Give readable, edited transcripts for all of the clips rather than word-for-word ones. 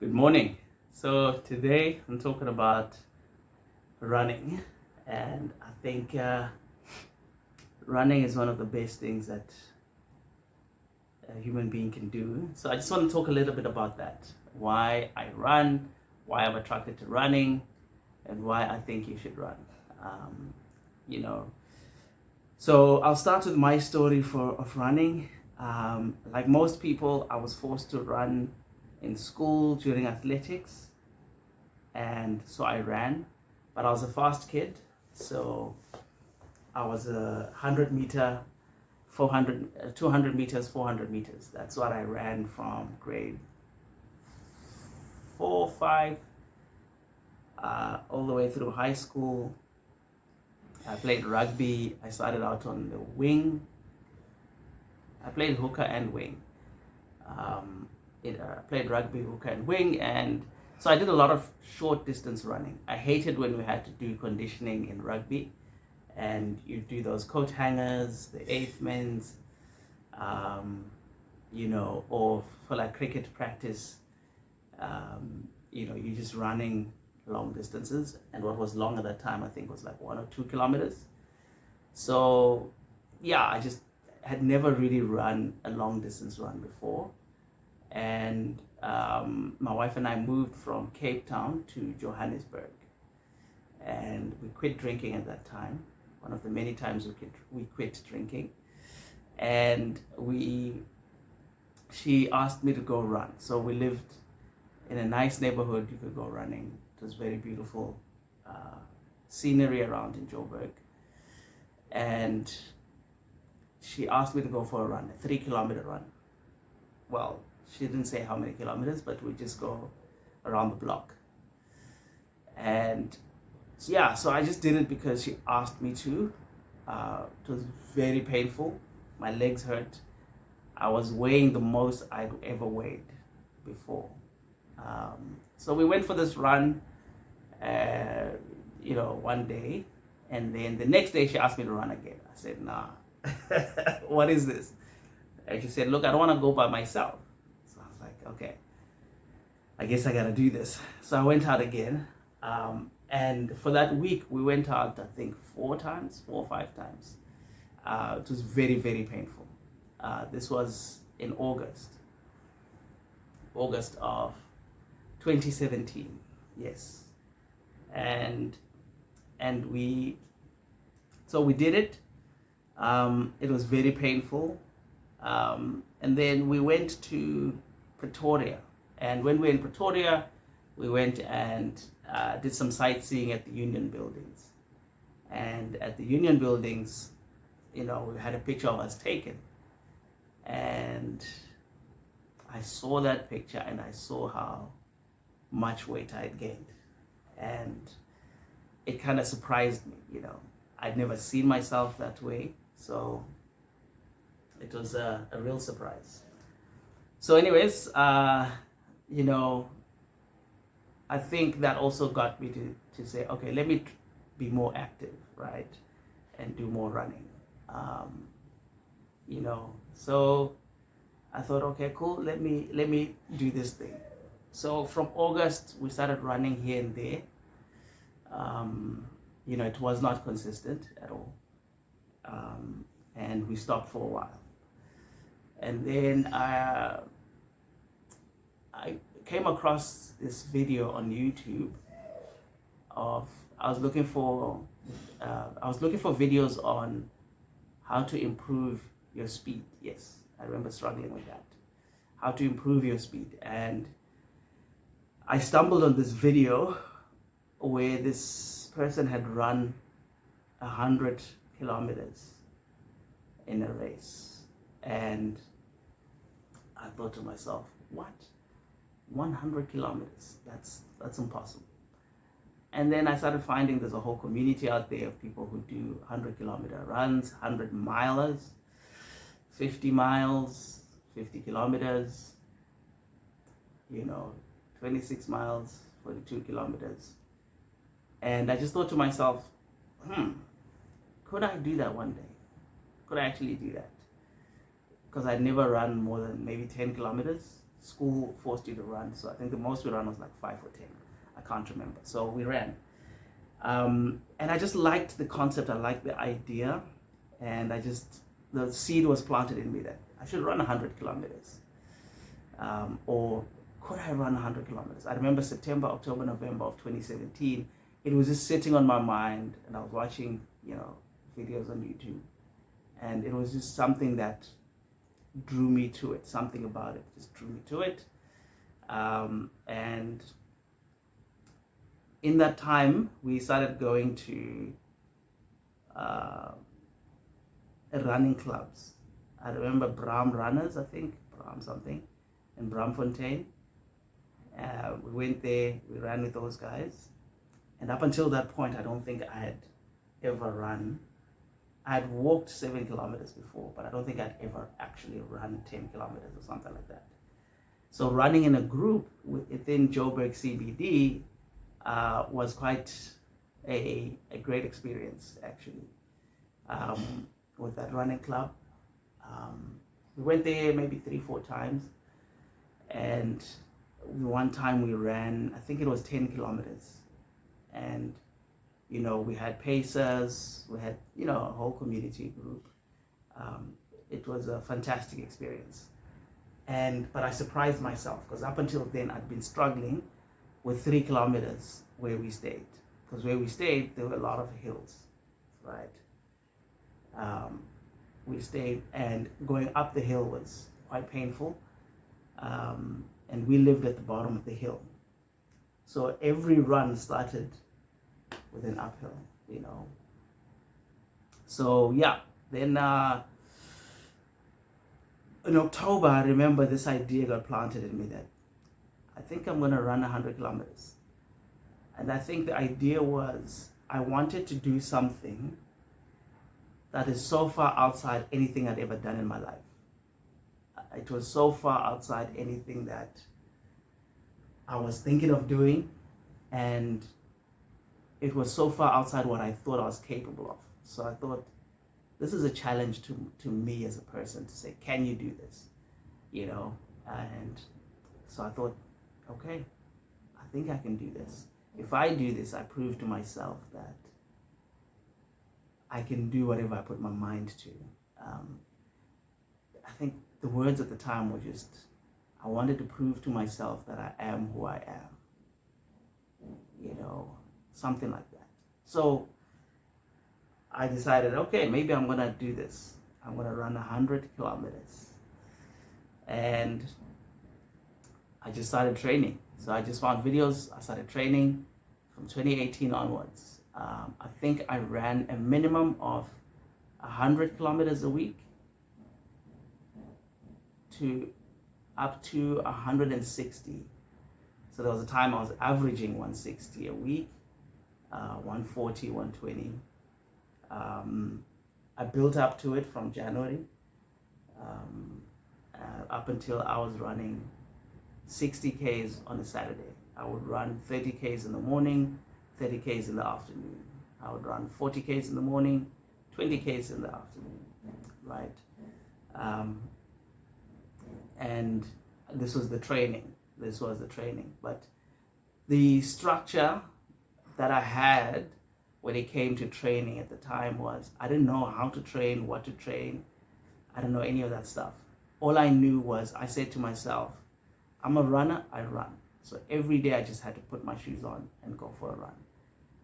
Good morning. So today I'm talking about running, and I think running is one of the best things that a human being can do. So I just want to talk a little bit about that. Why I run, why I'm attracted to running, and why I think you should run. Um, you know, so I'll start with my story of running. Like most people, I was forced to run in school during athletics, and so I ran, but I was a fast kid, so I was a 100 meter, 400, 200 meters, 400 meters. That's what I ran from grade 4, 5, all the way through high school. I played rugby. I started out on the wing. I played hooker and wing. Played rugby, hooker, and wing, and so I did a lot of short distance running. I hated when we had to do conditioning in rugby, and you do those coat hangers, the eighth men's, or for like cricket practice, you're just running long distances, and what was long at that time I think was like 1 or 2 kilometers. So yeah, I just had never really run a long distance run before, and my wife and I moved from Cape Town to Johannesburg, and we quit drinking at that time. One of the many times we quit drinking, and she asked me to go run. So we lived in a nice neighborhood. You could go running. It was very beautiful scenery around in Joburg, and she asked me to go for a run, a 3 kilometer run. Well, she didn't say how many kilometers, but we just go around the block. And yeah, so I just did it because she asked me to. It was very painful. My legs hurt. I was weighing the most I'd ever weighed before. So we went for this run, one day, and then the next day she asked me to run again. I said, nah, what is this? And she said, look, I don't want to go by myself. So I was like, okay, I guess I gotta do this. So I went out again. And for that week, we went out, I think, 4 or 5 times. It was very, very painful. This was in August of 2017. Yes. And we did it. It was very painful. And then we went to Pretoria. And when we were in Pretoria, we went and did some sightseeing at the Union buildings. And at the Union buildings, we had a picture of us taken. And I saw that picture and I saw how much weight I had gained. And it kind of surprised me, I'd never seen myself that way. So it was a real surprise. So anyways, I think that also got me to say, okay, let me be more active, right? And do more running. So I thought, okay, cool, let me do this thing. So from August, we started running here and there. It was not consistent at all. And we stopped for a while. And then I came across this video on YouTube of I was looking for videos on how to improve your speed. Yes, I remember struggling with that. How to improve your speed, and I stumbled on this video where this person had run 100 kilometers in a race, and I thought to myself, what? 100 kilometers? That's impossible. And then I started finding there's a whole community out there of people who do 100-kilometer runs, 100-milers, 50 miles, 50 kilometers, 26 miles, 42 kilometers. And I just thought to myself, could I do that one day? Could I actually do that? Because I'd never run more than maybe 10 kilometers. school forced you to run. So I think the most we ran was like 5 or 10. I can't remember. So we ran. And I just liked the concept. I liked the idea. And the seed was planted in me that I should run 100 kilometers. Or could I run 100 kilometers? I remember September, October, November of 2017. It was just sitting on my mind, and I was watching, videos on YouTube. And it was just something that drew me to it. Something about it just drew me to it. And in that time, we started going to running clubs. I remember Bram Runners, I think, Bram something, in Bramfontein. We went there, we ran with those guys. And up until that point, I don't think I had ever run. I had walked 7 kilometers before, but I don't think I'd ever actually run 10 kilometers or something like that. So running in a group within Joburg CBD was quite a great experience, actually, with that running club. We went there maybe 3-4 times, and one time we ran, I think it was 10 kilometers, and we had pacers, we had a whole community group. It was a fantastic experience, but I surprised myself, because up until then I'd been struggling with 3 kilometers where we stayed, because where we stayed there were a lot of hills, right? We stayed, and going up the hill was quite painful, and we lived at the bottom of the hill, so every run started with an uphill, So yeah, then in October, I remember this idea got planted in me that I think I'm going to run 100 kilometers. And I think the idea was I wanted to do something that is so far outside anything I'd ever done in my life. It was so far outside anything that I was thinking of doing, and it was so far outside what I thought I was capable of. So I thought, this is a challenge to me as a person to say, can you do this? And so I thought, okay, I think I can do this. If I do this, I prove to myself that I can do whatever I put my mind to. I think the words at the time were just, I wanted to prove to myself that I am who I am. Something like that. So I decided, okay, maybe I'm gonna do this. I'm gonna run 100 kilometers. And I just started training. So I just found videos, I started training from 2018 onwards. I think I ran a minimum of 100 kilometers a week to up to 160. So there was a time I was averaging 160 a week, 140, 120. I built up to it from January up until I was running 60 Ks on a Saturday. I would run 30 Ks in the morning, 30 Ks in the afternoon. I would run 40 Ks in the morning, 20 Ks in the afternoon, right? And this was the training. But the structure that I had when it came to training at the time was, I didn't know how to train, what to train. I didn't know any of that stuff. All I knew was, I said to myself, I'm a runner, I run. So every day I just had to put my shoes on and go for a run.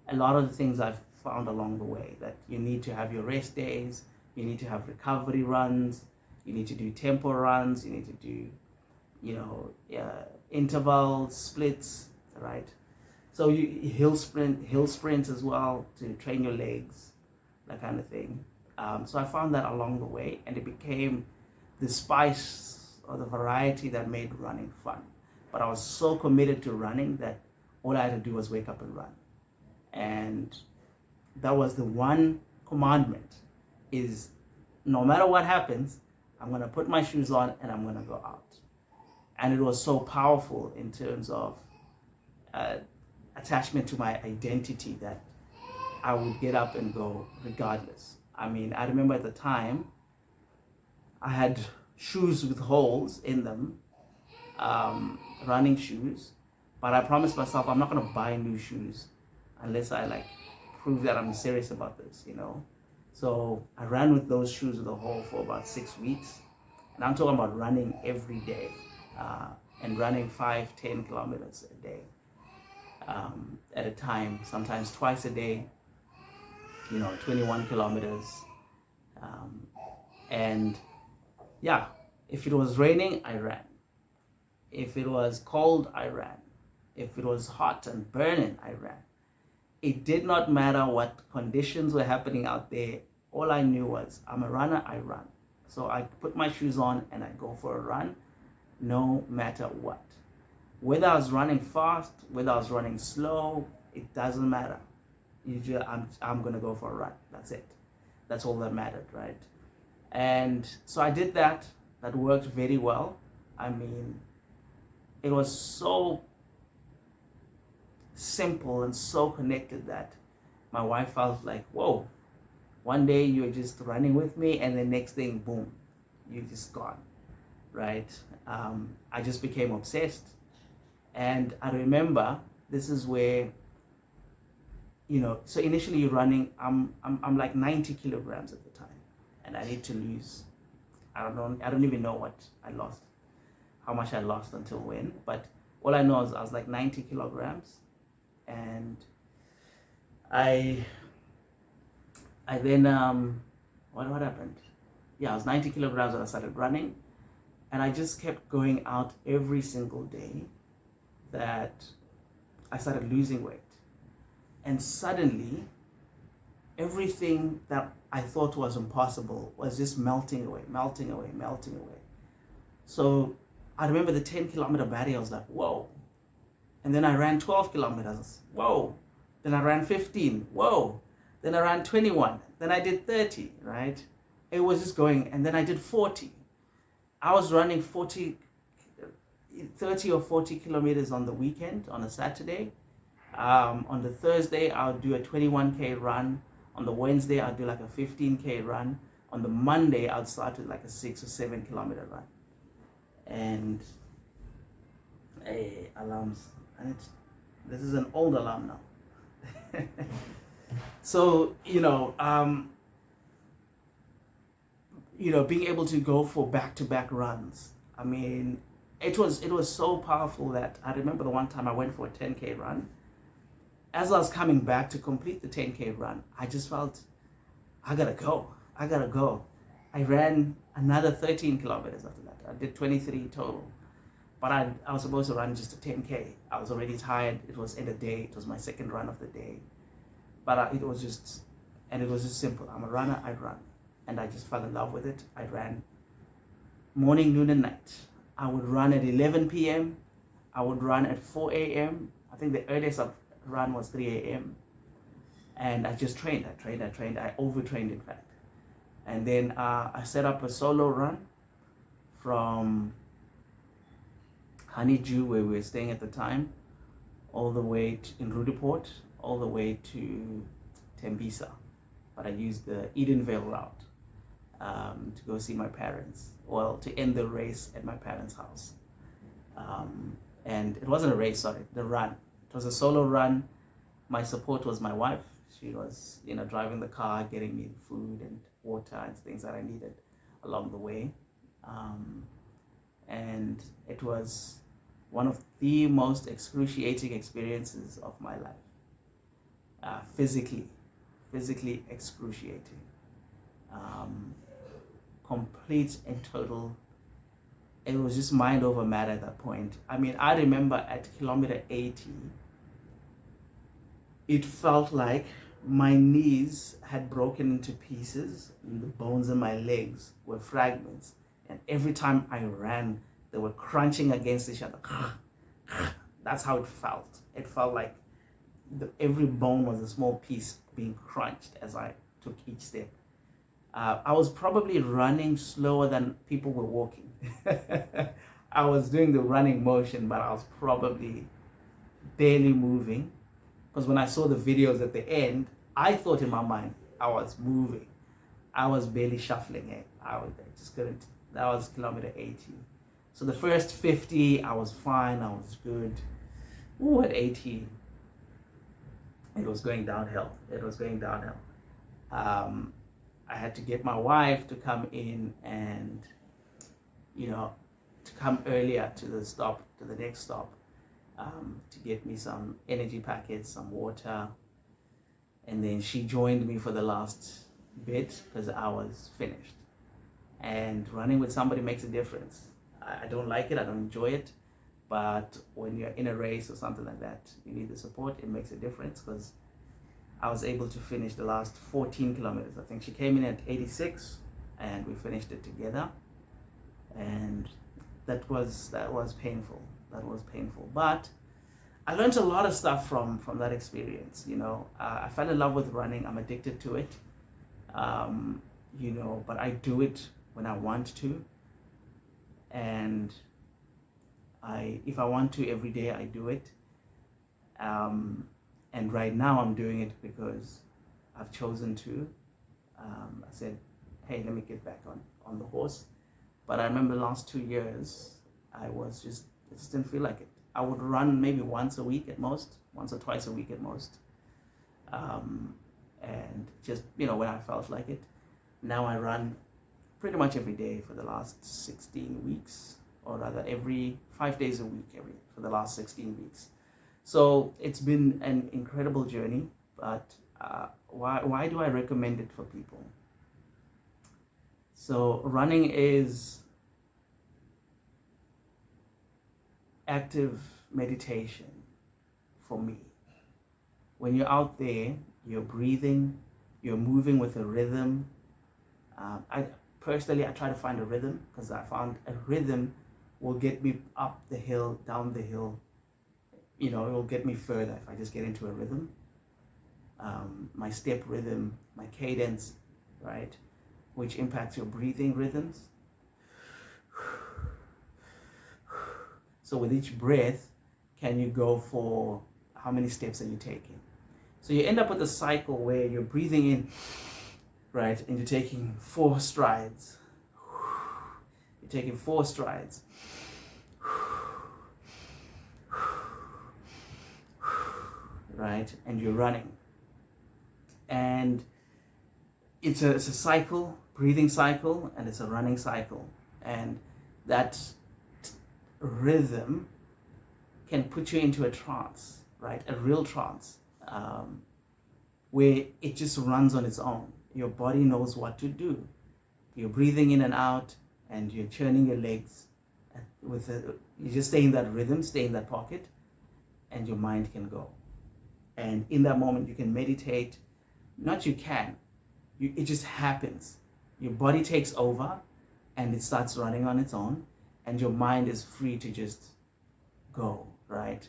A lot of the things I've found along the way, that you need to have your rest days, you need to have recovery runs, you need to do tempo runs, you need to do, intervals, splits, right? So you hill sprints as well to train your legs, that kind of thing. So I found that along the way, and it became the spice or the variety that made running fun. But I was so committed to running that all I had to do was wake up and run. And that was the one commandment, is no matter what happens, I'm going to put my shoes on and I'm going to go out. And it was so powerful in terms of attachment to my identity that I would get up and go regardless. I mean, I remember at the time, I had shoes with holes in them, running shoes, but I promised myself I'm not gonna buy new shoes unless I like prove that I'm serious about this, you know. So I ran with those shoes with the hole for about 6 weeks, and I'm talking about running every day, and running 5-10 kilometers a day, at a time, sometimes twice a day, you know, 21 kilometers. And yeah, if it was raining, I ran. If it was cold, I ran. If it was hot and burning, I ran. It did not matter what conditions were happening out there. All I knew was I'm a runner, I run. So I put my shoes on and I go for a run, no matter what. Whether I was running fast, whether I was running slow, it doesn't matter. I'm gonna go for a run. That's it. That's all that mattered, right? And so I did that. That worked very well. I mean, it was so simple and so connected that my wife felt like, whoa, one day you're just running with me and the next thing, boom, you're just gone, right? I just became obsessed. And I remember this is where, you know, so initially you're running, I'm like 90 kilograms at the time, and I need to lose, I don't even know what I lost, how much I lost until when, but all I know is I was like 90 kilograms, and I then, what happened? Yeah, I was 90 kilograms when I started running, and I just kept going out every single day that I started losing weight. And suddenly, everything that I thought was impossible was just melting away. So I remember the 10-kilometer barrier, I was like, whoa. And then I ran 12 kilometers, whoa. Then I ran 15, whoa. Then I ran 21, then I did 30, right? It was just going, and then I did 40. I was running 30 or 40 kilometers on the weekend, on a Saturday. On the Thursday, I'll do a 21K run. On the Wednesday, I'll do like a 15K run. On the Monday, I'll start with like a 6 or 7 kilometer run. And alarms, and this is an old alarm now. So, being able to go for back-to-back runs, I mean, it was so powerful that I remember the one time I went for a 10K run. As I was coming back to complete the 10K run, I just felt, I gotta go. I ran another 13 kilometers after that. I did 23 total. But I was supposed to run just a 10K. I was already tired. It was end of day. It was my second run of the day. But it was just simple. I'm a runner, I run. And I just fell in love with it. I ran morning, noon, and night. I would run at 11 p.m. I would run at 4 a.m. I think the earliest I've run was 3 a.m. And I just trained. I overtrained, in fact. And then I set up a solo run from Honeydew, where we were staying at the time, all the way in Rudiport, all the way to Tembisa. But I used the Edenvale route to go see my parents. Well, to end the race at my parents' house. And it wasn't a race, sorry, the run. It was a solo run. My support was my wife. She was, driving the car, getting me food and water and things that I needed along the way. And it was one of the most excruciating experiences of my life. Physically excruciating. Complete and total. It was just mind over matter at that point. I mean, I remember at kilometer 80, it felt like my knees had broken into pieces and the bones in my legs were fragments. And every time I ran, they were crunching against each other. That's how it felt. It felt like every bone was a small piece being crunched as I took each step. I was probably running slower than people were walking. I was doing the running motion, but I was probably barely moving. Because when I saw the videos at the end, I thought in my mind I was moving. I was barely shuffling it. I just couldn't. That was kilometer 80. So the first 50, I was fine, I was good. Ooh, at 80, it was going downhill. It was going downhill. I had to get my wife to come in and, to come earlier to the next stop, to get me some energy packets, some water. And then she joined me for the last bit because I was finished. And running with somebody makes a difference. I don't like it, I don't enjoy it, but when you're in a race or something like that, you need the support. It makes a difference because I was able to finish the last 14 kilometers. I think she came in at 86 and we finished it together. And that was painful. That was painful. But I learned a lot of stuff from that experience. I fell in love with running. I'm addicted to it. But I do it when I want to. And if I want to every day, I do it. And right now I'm doing it because I've chosen to. I said, hey, let me get back on the horse. But I remember the last 2 years, I just didn't feel like it. I would run maybe once a week at most, once or twice a week at most. And just, when I felt like it. Now I run pretty much every day for the last 16 weeks, or rather every 5 days a week for the last 16 weeks. So it's been an incredible journey, but why do I recommend it for people? So running is active meditation for me. When you're out there, you're breathing, you're moving with a rhythm. I try to find a rhythm because I found a rhythm will get me up the hill, down the hill. It will get me further if I just get into a rhythm. My step rhythm, my cadence, right? Which impacts your breathing rhythms. So with each breath, can you go for how many steps are you taking? So you end up with a cycle where you're breathing in, right? And you're taking 4 strides. You're taking 4 strides. Right? And you're running. And it's a cycle, breathing cycle, and it's a running cycle. And that rhythm can put you into a trance, right? A real trance, where it just runs on its own. Your body knows what to do. You're breathing in and out, and you're churning your legs. You just stay in that rhythm, stay in that pocket, and your mind can go. And in that moment, you can meditate. It just happens. Your body takes over, and it starts running on its own, and your mind is free to just go, right?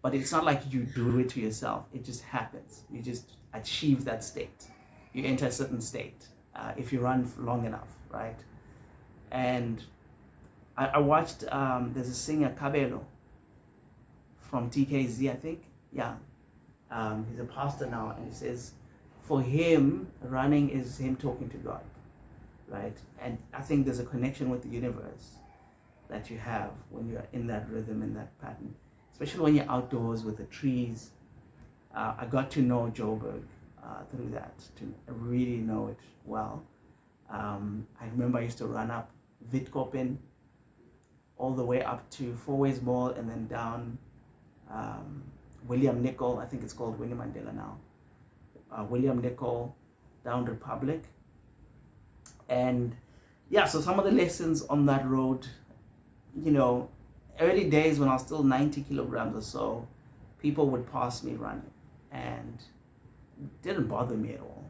But it's not like you do it to yourself. It just happens. You just achieve that state. You enter a certain state if you run for long enough, right? And I watched, there's a singer, Kabelo, from TKZ, I think. Yeah. He's a pastor now, and he says, for him, running is him talking to God, right? And I think there's a connection with the universe that you have when you're in that rhythm, in that pattern, especially when you're outdoors with the trees. I got to know Joburg through that, to really know it well. I remember I used to run up Witkoppen all the way up to Fourways Mall and then down William Nicol, I think it's called Winnie Mandela now. William Nicol, down Republic. And yeah, so some of the lessons on that road, early days when I was still 90 kilograms or so, people would pass me running and it didn't bother me at all.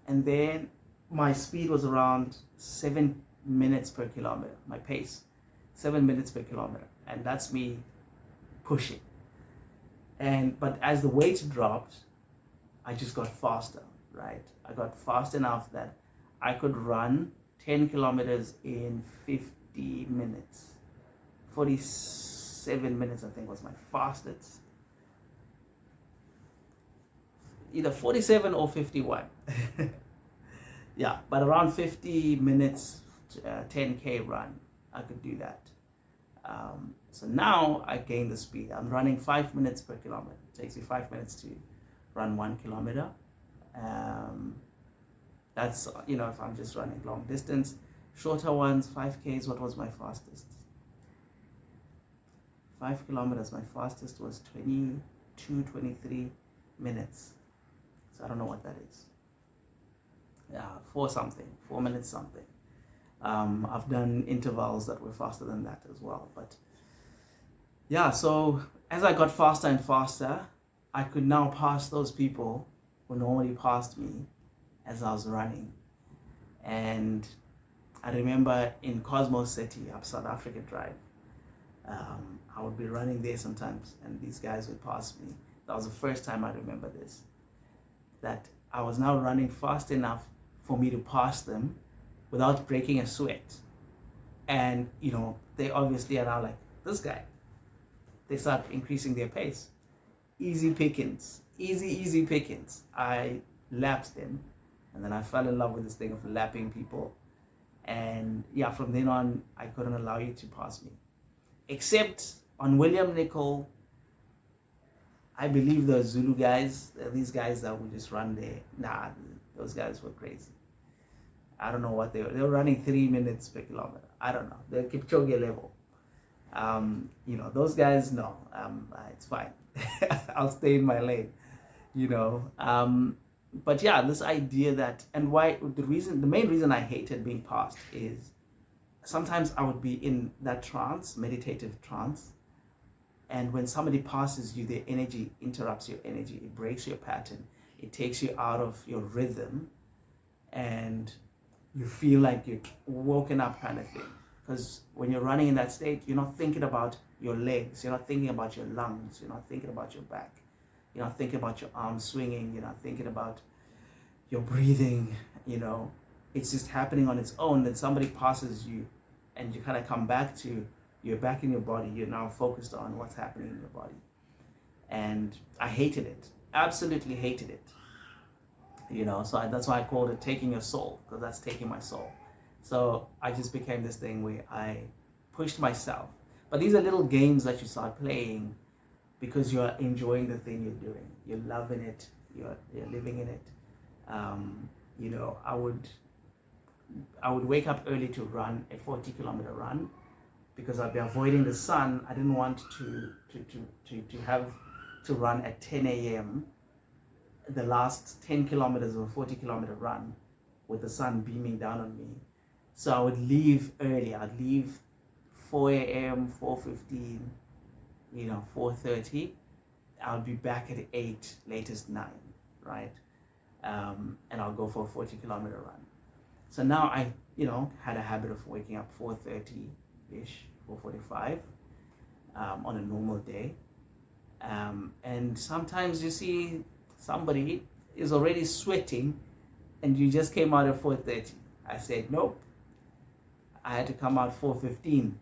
And then my speed was around 7 minutes per kilometer, my pace, 7 minutes per kilometer. And that's me pushing. But as the weight dropped, I just got faster, right? I got fast enough that I could run 10 kilometers in 50 minutes. 47 minutes, I think, was my fastest. Either 47 or 51. Yeah, but around 50 minutes, 10K run, I could do that. So now I gain the speed. I'm running 5 minutes per kilometer. It takes me 5 minutes to run 1 kilometer. That's, if I'm just running long distance. Shorter ones, 5Ks, what was my fastest? 5 kilometers, my fastest was 22, 23 minutes. So I don't know what that is. Yeah, 4 minutes something. I've done intervals that were faster than that as well. But yeah, so as I got faster and faster, I could now pass those people who normally passed me as I was running. And I remember in Cosmos City, up South Africa Drive, I would be running there sometimes and these guys would pass me. That was the first time I remember this, that I was now running fast enough for me to pass them without breaking a sweat. And, they obviously are now like, this guy. They start increasing their pace. Easy pickings. Easy pickings. I lapped them. And then I fell in love with this thing of lapping people. And yeah, from then on, I couldn't allow you to pass me. Except on William Nicol, I believe the Zulu guys, these guys that would just run there. Nah, those guys were crazy. I don't know what they were running 3 minutes per kilometer. I don't know. They're Kipchoge level. Those guys, no, it's fine. I'll stay in my lane, But yeah, this idea that, and why, the main reason I hated being passed is sometimes I would be in that meditative trance. And when somebody passes you, their energy interrupts your energy. It breaks your pattern. It takes you out of your rhythm. And you feel like you're woken up kind of thing. Because when you're running in that state, you're not thinking about your legs. You're not thinking about your lungs. You're not thinking about your back. You're not thinking about your arms swinging. You're not thinking about your breathing. It's just happening on its own. Then somebody passes you and you kind of come back to, you're back in your body. You're now focused on what's happening in your body. And I hated it. Absolutely hated it. So that's why I called it taking your soul, because that's taking my soul. So I just became this thing where I pushed myself. But these are little games that you start playing because you're enjoying the thing you're doing. You're loving it. You're living in it. I would wake up early to run a 40-kilometer run because I'd be avoiding the sun. I didn't want to have to run at 10 a.m. the last 10 kilometers of a 40-kilometer run with the sun beaming down on me. So I would leave early. I'd leave 4 a.m., 4:15, 4:30. I'll be back at 8, latest 9, right? And I'll go for a 40-kilometer run. So now I, had a habit of waking up 4:30-ish, 4:45 on a normal day. And sometimes you see somebody is already sweating and you just came out at 4:30. I said, nope. I had to come out 4:15.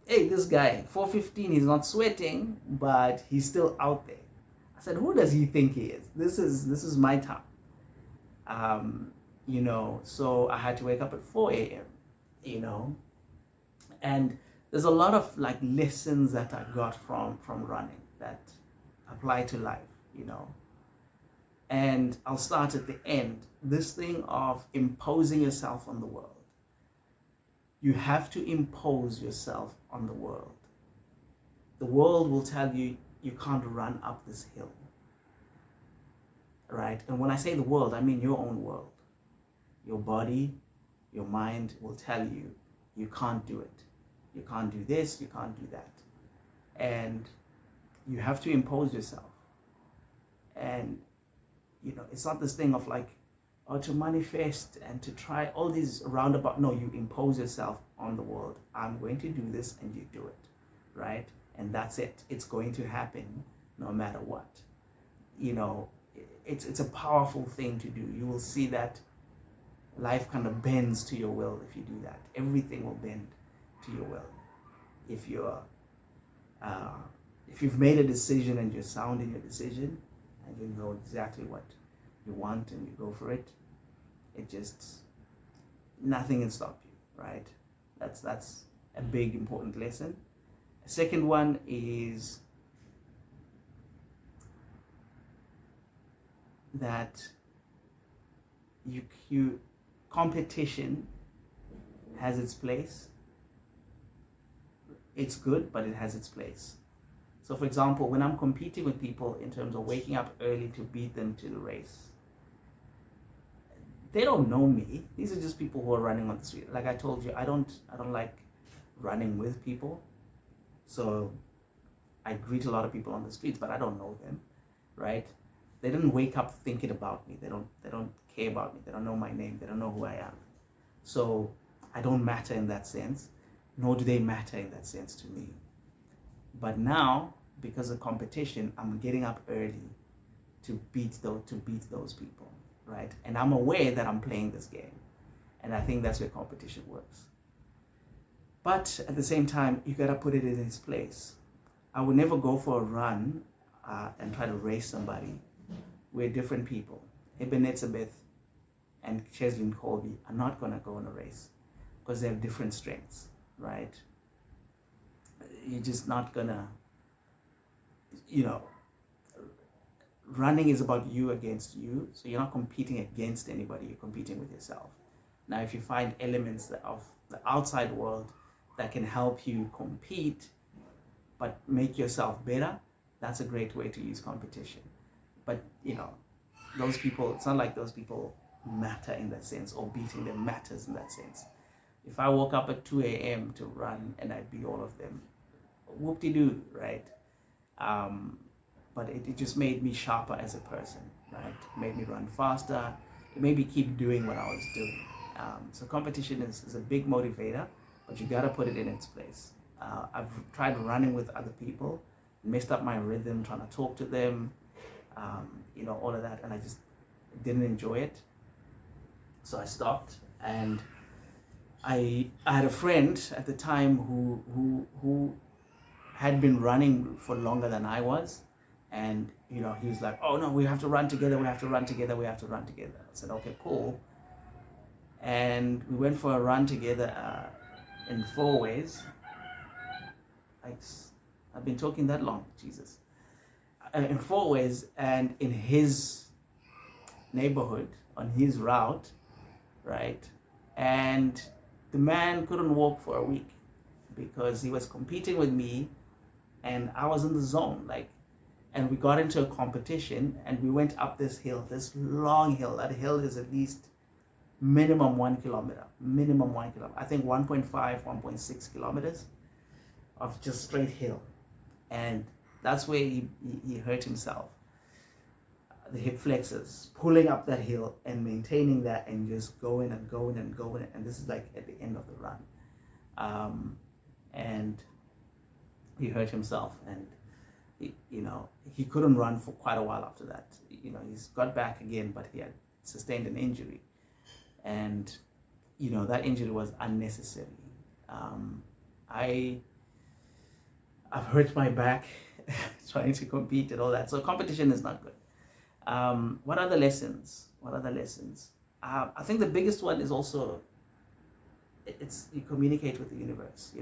Hey, this guy, 4:15, he's not sweating, but he's still out there. I said, who does he think he is? This is my time. So I had to wake up at 4 a.m., And there's a lot of lessons that I got from running that apply to life, And I'll start at the end. This thing of imposing yourself on the world. You have to impose yourself on the world. The world will tell you you can't run up this hill, right? And when I say the world, I mean your own world. Your body, your mind will tell you you can't do it. You can't do this, you can't do that. And you have to impose yourself. And, it's not this thing of to manifest and to try all these roundabout. No, you impose yourself on the world. I'm going to do this and you do it, right? And that's it. It's going to happen no matter what. It's a powerful thing to do. You will see that life kind of bends to your will if you do that. Everything will bend to your will. If you've made a decision and you're sound in your decision and you know exactly what you want and you go for it, nothing can stop you, right? That's a big important lesson. The second one is that you competition has its place. It's good, but it has its place. So for example, when I'm competing with people in terms of waking up early to beat them to the race, they don't know me. These are just people who are running on the street. Like I told you, I don't like running with people. So I greet a lot of people on the streets, but I don't know them, right? They didn't wake up thinking about me. They don't care about me. They don't know my name. They don't know who I am. So I don't matter in that sense, nor do they matter in that sense to me. But now, because of competition, I'm getting up early to beat those people, right? And I'm aware that I'm playing this game. And I think that's where competition works. But at the same time, you gotta put it in its place. I would never go for a run and try to race somebody. We're different people. Eben Netzebeth and Cheslin Colby are not gonna go in a race because they have different strengths, right? You're just not gonna, running is about you against you. So you're not competing against anybody, you're competing with yourself. Now, if you find elements of the outside world that can help you compete, but make yourself better, that's a great way to use competition. But, those people, it's not like those people matter in that sense, or beating them matters in that sense. If I woke up at 2 a.m. to run and I beat all of them, whoop-de-doo, right? But it just made me sharper as a person, right? It made me run faster. It made me keep doing what I was doing. So competition is a big motivator, but you gotta put it in its place. I've tried running with other people, messed up my rhythm, trying to talk to them, all of that, and I just didn't enjoy it. So I stopped, and I had a friend at the time who had been running for longer than I was, and he was like, "Oh no, we have to run together. We have to run together. We have to run together." I said, "Okay, cool." And we went for a run together in 4 ways. I've been talking that long, Jesus. In 4 ways, and in his neighborhood, on his route, right? And the man couldn't walk for a week because he was competing with me, and I was in the zone, and we got into a competition, and we went up this hill, this long hill. That hill is at least minimum 1 kilometer, I think 1.5, 1.6 kilometers of just straight hill. And that's where he hurt himself. The hip flexors, pulling up that hill and maintaining that and just going and going and going. And this is like at the end of the run. And he hurt himself, and he couldn't run for quite a while after that. He's got back again, but he had sustained an injury. And, that injury was unnecessary. I've hurt my back trying to compete and all that. So competition is not good. What other lessons? I think the biggest one is also, you communicate with the universe,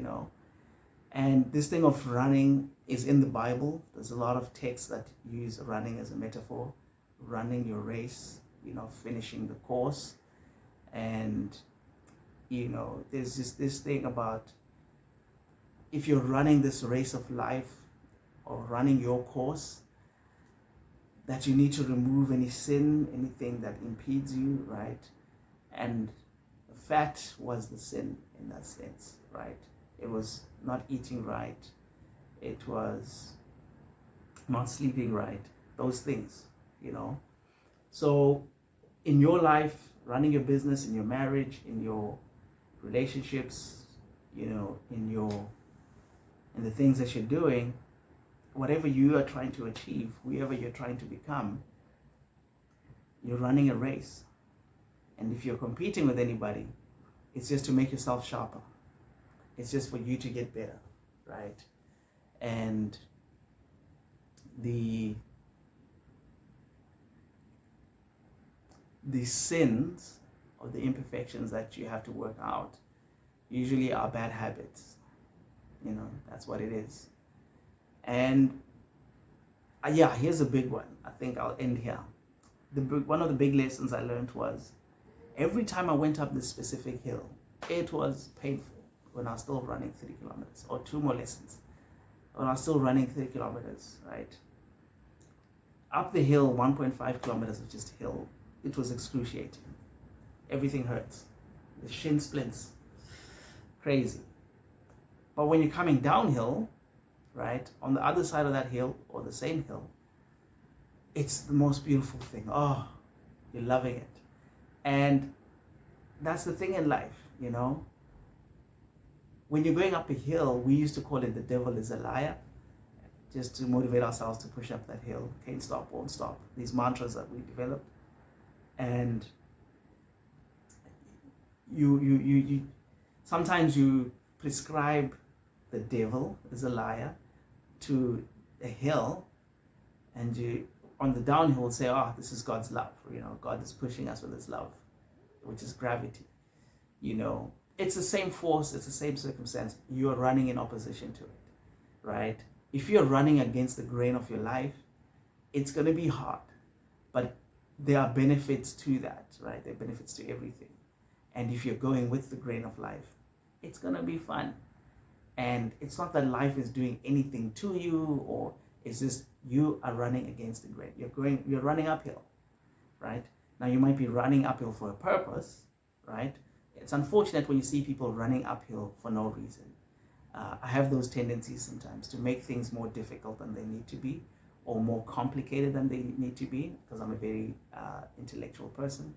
And this thing of running is in the Bible. There's a lot of texts that use running as a metaphor, running your race, finishing the course. And, there's just this thing about, if you're running this race of life or running your course, that you need to remove any sin, anything that impedes you, right? And fat was the sin in that sense, right? It was not eating right. It was not sleeping right. Those things, So in your life, running your business, in your marriage, in your relationships, in the things that you're doing, whatever you are trying to achieve, whoever you're trying to become, you're running a race. And if you're competing with anybody, it's just to make yourself sharper. It's just for you to get better, right? And the sins or the imperfections that you have to work out usually are bad habits, That's what it is. And yeah, here's a big one. I think I'll end here. One of the big lessons I learned was every time I went up this specific hill, it was painful when I was still running 30 kilometers, or two more lessons. When I was still running 30 kilometers, right? Up the hill, 1.5 kilometers of just hill, it was excruciating. Everything hurts. The shin splints. Crazy. But when you're coming downhill, right, on the other side of that hill, or the same hill, it's the most beautiful thing. Oh, you're loving it. And that's the thing in life, When you're going up a hill, we used to call it the devil is a liar, just to motivate ourselves to push up that hill. Can't stop, won't stop. These mantras that we developed. And you sometimes you prescribe the devil is a liar to a hill, and you on the downhill say, oh, this is God's love. God is pushing us with his love, which is gravity. It's the same force, it's the same circumstance. You are running in opposition to it, right? If you're running against the grain of your life, it's going to be hard, but there are benefits to that, right? There are benefits to everything. And if you're going with the grain of life, it's going to be fun. And it's not that life is doing anything to you, or it's just you are running against the grain. You're running uphill, right? Now you might be running uphill for a purpose, right? It's unfortunate when you see people running uphill for no reason. I have those tendencies sometimes to make things more difficult than they need to be, or more complicated than they need to be, because I'm a very intellectual person.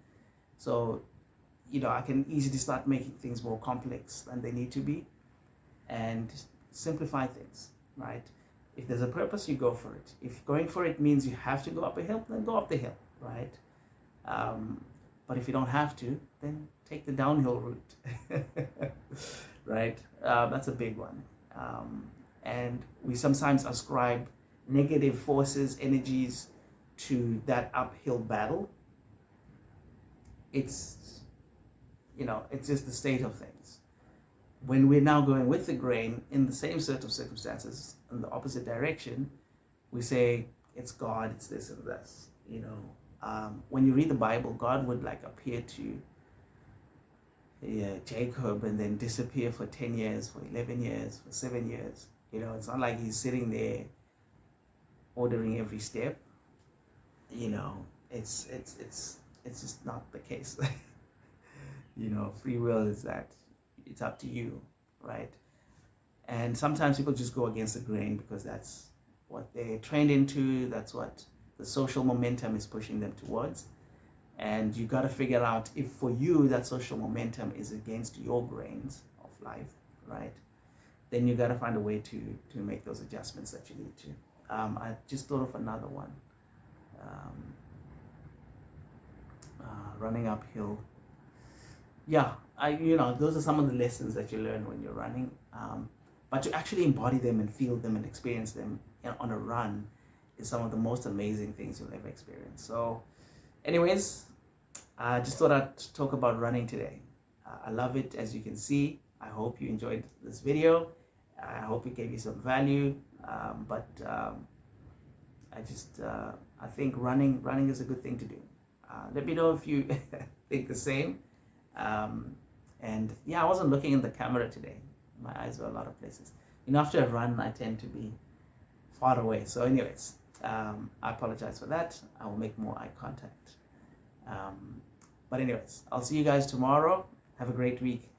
So, I can easily start making things more complex than they need to be, and simplify things, right? If there's a purpose, you go for it. If going for it means you have to go up a hill, then go up the hill, right? But if you don't have to, then take the downhill route, right? That's a big one. And we sometimes ascribe negative forces, energies to that uphill battle. It's just the state of things. When we're now going with the grain in the same set of circumstances in the opposite direction, we say it's God, it's this and this. When you read the Bible, God would appear to Jacob and then disappear for 10 years, for 11 years, for 7 years. It's not like he's sitting there ordering every step. It's just not the case. Free will is that it's up to you, right? And sometimes people just go against the grain because that's what they're trained into, that's what the social momentum is pushing them towards. And you got to figure out if for you that social momentum is against your grains of life, right? Then you got to find a way to make those adjustments that you need to. I just thought of another one. Running uphill. Yeah, those are some of the lessons that you learn when you're running. But to actually embody them and feel them and experience them on a run is some of the most amazing things you'll ever experience. So anyways, I just thought I'd talk about running today. I love it, as you can see. I hope you enjoyed this video. I hope it gave you some value. I think running is a good thing to do. Let me know if you think the same. And yeah, I wasn't looking in the camera today. My eyes were a lot of places. After a run, I tend to be far away. So anyways, I apologize for that. I will make more eye contact. But anyways, I'll see you guys tomorrow. Have a great week.